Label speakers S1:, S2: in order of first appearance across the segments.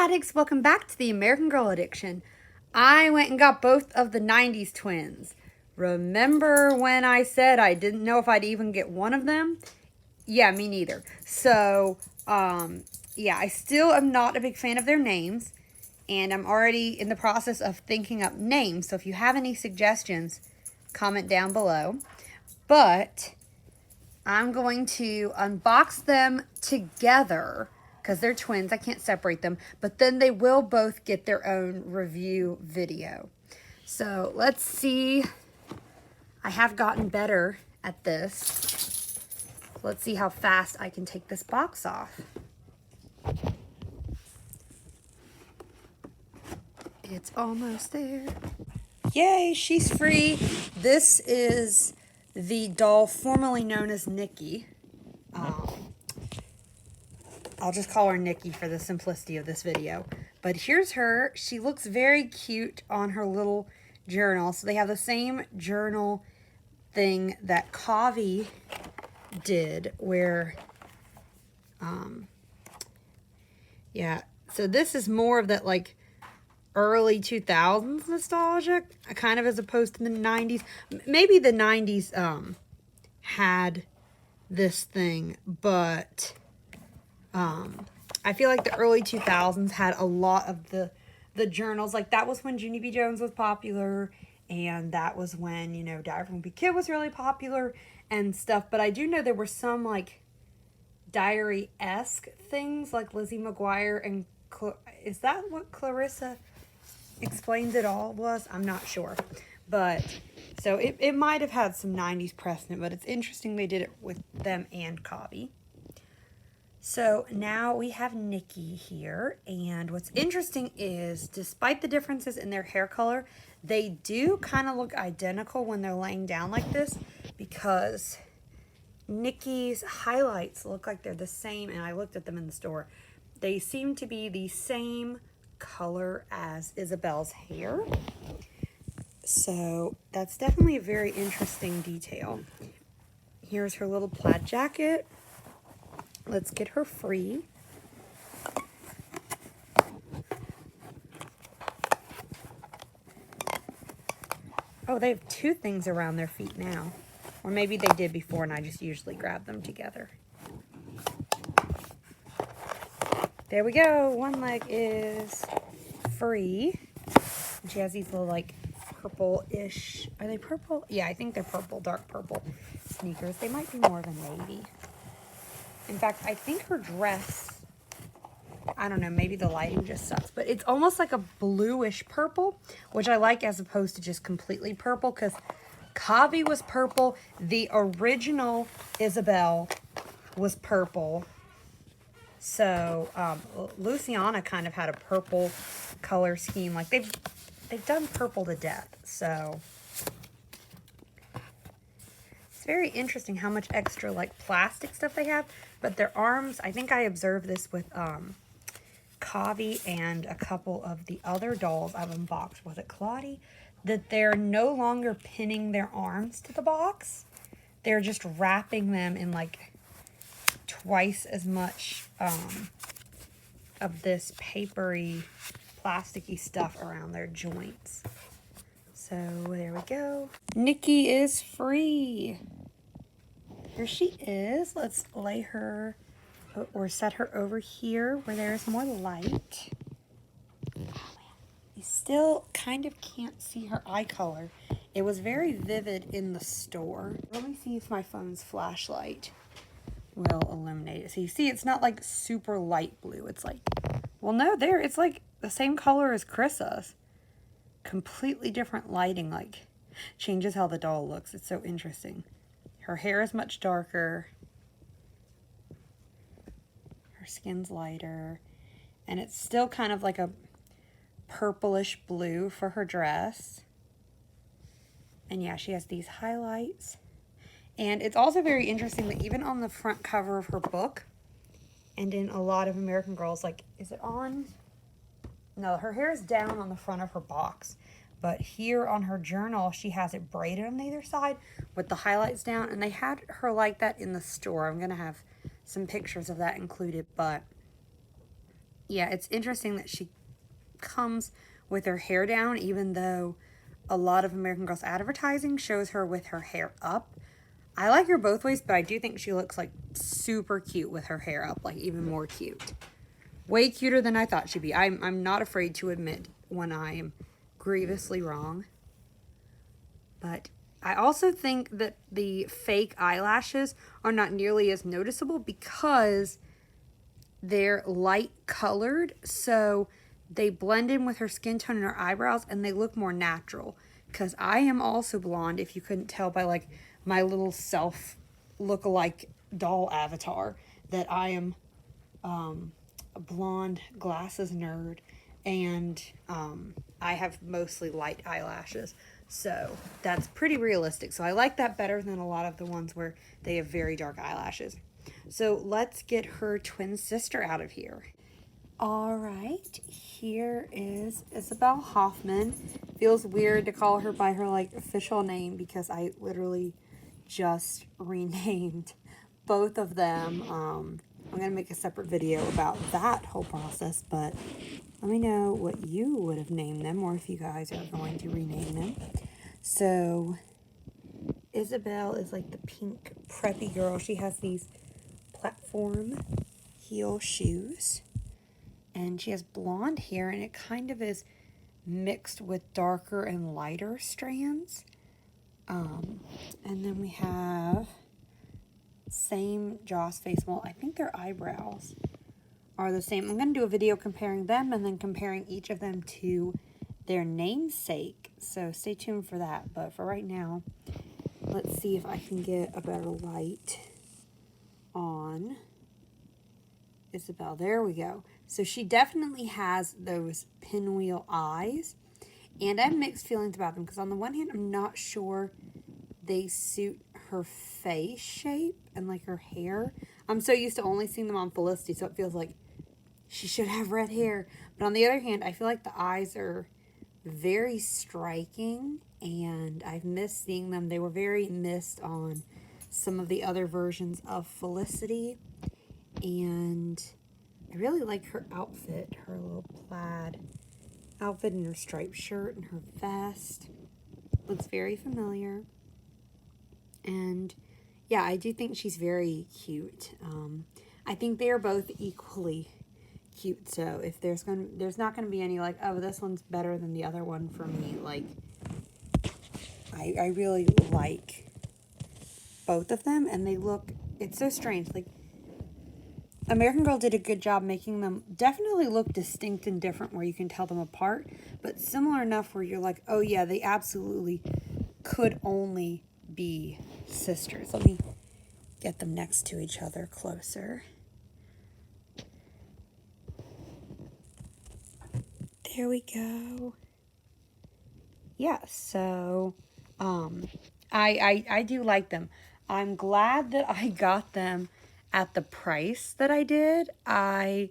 S1: addicts, welcome back to the American Girl Addiction. I went and got both of the 90's twins. Remember when I said I didn't know if I'd even get one of them? Yeah, me neither. So, yeah, I still am not a big fan of their names, and I'm already in the process of thinking up names. So if you have any suggestions, comment down below. But I'm going to unbox them together because they're twins. I can't separate them. But then they will both get their own review video. So let's see. I have gotten better at this. Let's see how fast I can take this box off. It's almost there. Yay, she's free. This is the doll formerly known as Nicki. I'll just call her Nicki for the simplicity of this video. But here's her. She looks very cute on her little journal. So they have the same journal thing that Kavi did where, yeah. So this is more of that like early 2000s nostalgia, kind of as opposed to the 90's. Maybe the 90's had this thing, but I feel like the early 2000s had a lot of the journals. Like that was when Junie B. Jones was popular, and that was when, you know, Diary from a Wimpy Kid was really popular and stuff. But I do know there were some like diary-esque things like Lizzie McGuire and is that what Clarissa Explains It All was? I'm not sure. But so it might have had some 90's precedent, but it's interesting they did it with them and Kavi. So now we have Nicki here, and what's interesting is despite the differences in their hair color, they do kind of look identical when they're laying down like this, because Nicki's highlights look like they're the same, and I looked at them in the store. They seem to be the same color as Isabel's hair. So that's definitely a very interesting detail. Here's her little plaid jacket. Let's get her free. Oh, they have two things around their feet now. Or maybe they did before and I just usually grab them together. There we go. One leg is free. And she has these little like purple-ish. Are they purple? Yeah, I think they're purple, dark purple sneakers. They might be more of a navy. In fact, I think her dress, I don't know, maybe the lighting just sucks, but it's almost like a bluish purple, which I like as opposed to just completely purple, because Kavi was purple. The original Isabel was purple. So Luciana kind of had a purple color scheme. Like they've done purple to death. So it's very interesting how much extra like plastic stuff they have. But their arms, I think I observed this with Kavi and a couple of the other dolls I've unboxed. Was it Claudie? That they're no longer pinning their arms to the box. They're just wrapping them in like twice as much of this papery, plasticky stuff around their joints. So there we go. Nicki is free. Here she is. Let's lay her or set her over here where there's more light. Oh man, you still kind of can't see her eye color. It was very vivid in the store. Let me see if my phone's flashlight will illuminate it. So you see it's not like super light blue. It's like, well no, there, it's like the same color as Chris's. Completely different lighting, like changes how the doll looks. It's so interesting. Her hair is much darker. Her skin's lighter. And it's still kind of like a purplish blue for her dress. And yeah, she has these highlights. And it's also very interesting that even on the front cover of her book, and in a lot of American Girls, like, is it on? No, her hair is down on the front of her box. But here on her journal, she has it braided on either side with the highlights down. And they had her like that in the store. I'm going to have some pictures of that included. But Yeah, it's interesting that she comes with her hair down, even though a lot of American Girl's advertising shows her with her hair up. I like her both ways, but I do think she looks like super cute with her hair up, like even more cute. Way cuter than I thought she'd be. I'm not afraid to admit when I am grievously wrong. But I also think that the fake eyelashes are not nearly as noticeable because they're light colored, so they blend in with her skin tone and her eyebrows, and they look more natural. Because I am also blonde, if you couldn't tell by like my little self look-alike doll avatar, that I am a blonde glasses nerd, and I have mostly light eyelashes. So that's pretty realistic. So I like that better than a lot of the ones where they have very dark eyelashes. So let's get her twin sister out of here. All right, here is Isabel Hoffman. Feels weird to call her by her like official name because I literally just renamed both of them. I'm gonna make a separate video about that whole process, but let me know what you would have named them, or if you guys are going to rename them. So Isabel is like the pink preppy girl. She has these platform heel shoes, and she has blonde hair, and it kind of is mixed with darker and lighter strands. And then we have same Joss face. Well, I think their eyebrows are the same. I'm going to do a video comparing them and then comparing each of them to their namesake. So stay tuned for that. But for right now, let's see if I can get a better light on Isabel. There we go. So she definitely has those pinwheel eyes. And I have mixed feelings about them because on the one hand, I'm not sure they suit her face shape and like her hair. I'm so used to only seeing them on Felicity, so it feels like she should have red hair. But on the other hand, I feel like the eyes are very striking, and I've missed seeing them. They were very missed on some of the other versions of Felicity. And I really like her outfit, her little plaid outfit and her striped shirt and her vest. Looks very familiar. And yeah, I do think she's very cute. I think they are both equally cute. So if there's not gonna be any like, oh, this one's better than the other one for me. Like, I really like both of them, and they look. It's so strange. Like, American Girl did a good job making them definitely look distinct and different, where you can tell them apart, but similar enough where you're like, oh yeah, they absolutely could only be sisters. Let me get them next to each other closer. There we go. Yeah, so I do like them. I'm glad that I got them at the price that I did. I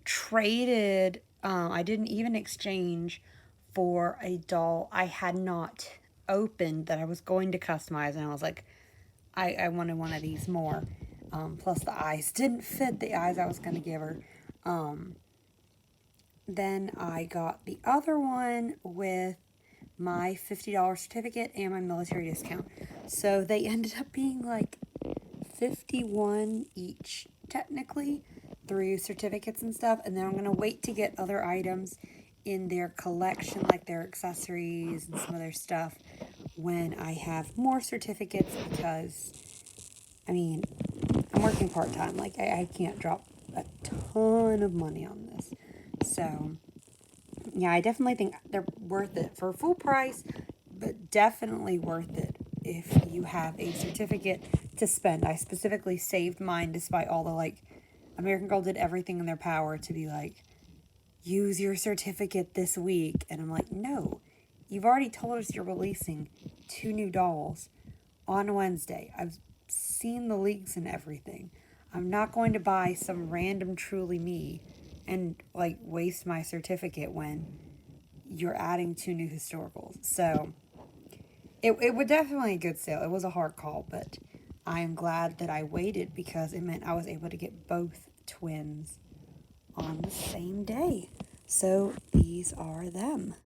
S1: traded, I didn't even exchange for a doll I had not opened that I was going to customize, and I was like, I wanted one of these more. Plus the eyes didn't fit the eyes I was going to give her. Then I got the other one with my $50 certificate and my military discount. So they ended up being like $51 each, technically, through certificates and stuff. And then I'm going to wait to get other items in their collection, like their accessories and some other stuff, when I have more certificates, because, I mean, I'm working part-time. Like, I can't drop a ton of money on this. So, yeah, I definitely think they're worth it for full price, but definitely worth it if you have a certificate to spend. I specifically saved mine despite all the, like, American Girl did everything in their power to be like, use your certificate this week. And I'm like, no, you've already told us you're releasing 2 new dolls on Wednesday. I've seen the leaks and everything. I'm not going to buy some random Truly Me and like waste my certificate when you're adding 2 new historicals. So it was definitely a good sale. It was a hard call, but I am glad that I waited because it meant I was able to get both twins on the same day. So these are them.